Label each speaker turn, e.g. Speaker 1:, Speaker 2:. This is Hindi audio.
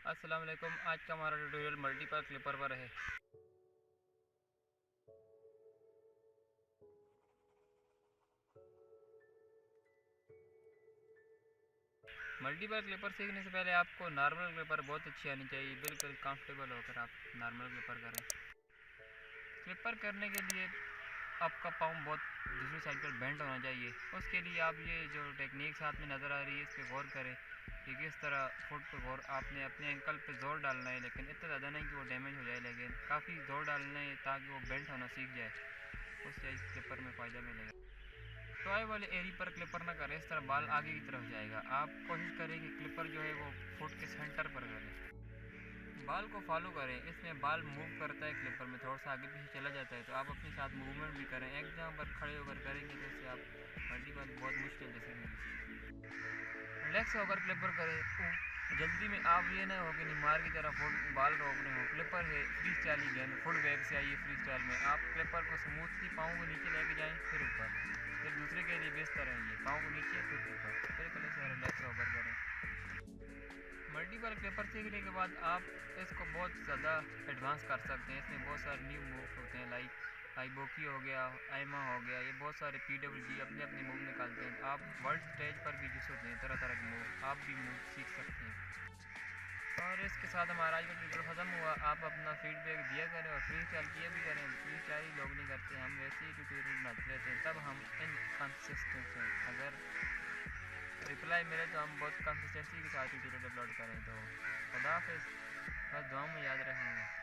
Speaker 1: अस्सलाम वालेकुम। आज का हमारा ट्यूटोरियल मल्टीपल क्लिपर पर है। मल्टीपल क्लिपर सीखने से पहले आपको नॉर्मल क्लिपर बहुत अच्छी आनी चाहिए। बिल्कुल कंफर्टेबल होकर आप नॉर्मल क्लिपर करें। क्लिपर करने के लिए आपका पाँव बहुत दूसरी साइड पर बेंड होना चाहिए। उसके लिए आप ये जो टेक्निक साथ में नज़र आ रही है इस पर गौर करें कि किस तरह फुट पे गौर आपने अपने एंकल पे ज़ोर डालना है, लेकिन इतना ज़्यादा नहीं कि वो डैमेज हो जाए, लेकिन काफ़ी ज़ोर डालना है ताकि वो बेंड होना सीख जाए। उससे इस क्लिपर में फ़ायदा मिलेगा। टॉय वाले एरिया पर क्लिपर ना करें, इस तरह बाल आगे की तरफ जाएगा। आप कोशिश करें कि क्लिपर जो है वो फुट के सेंटर पर करें। बाल को फॉलो करें, इसमें बाल मूव करता है, क्लिपर में थोड़ा सा आगे पीछे चला जाता है, तो आप अपने साथ मूवमेंट भी करें। एक जगह पर खड़े होकर करेंगे तो इससे आप मल्टीपल बहुत मुश्किल से सीखेंगे। रिलैक्स होकर क्लिपर करें। जल्दी में आप ये ना हो कि निमार की तरह फुट बाल रोक रहे हो। क्लिपर है फ्री स्टाइल ही गेंद, फुट बैक से आइए फ्री स्टाइल में। आप क्लिपर को स्मूथली पाँव को नीचे लेके जाएं, फिर ऊपर, फिर दूसरे के लिए भी इस तरह ही पाँव को नीचे फिर ऊपर, फिर कले से रिलैक्स होकर करें। मल्टीपल क्लिपर सीखने के बाद आप इसको बहुत ज़्यादा एडवांस कर सकते हैं। इसमें बहुत सारे न्यू मूव होते हैं, लाइक आईबोकी हो गया, आयमा हो गया, ये बहुत सारे PWG अपने अपने मूव निकालते हैं। आप वर्ल्ड स्टेज पर भी जिस होते हैं तरह तरह के मूव, आप भी मूव सीख सकते हैं। और इसके साथ हमारा आज का ट्यूटोरियल ख़त्म हुआ। आप अपना फीडबैक दिया करें और फ्री स्टाइल किया भी करें। फ्री स्टाइल ही लोग नहीं करते, हम वैसे ही ट्यूटोरियल बनाते रहते हैं, तब हम इनकंसिस्टेंट हैं। अगर रिप्लाई मिले तो हम बहुत कंसिस्टेंसी के साथ ट्यूटोरियल अपलोड करें। तो खुदा हाफिज़, बस दुआ में याद रखेंगे।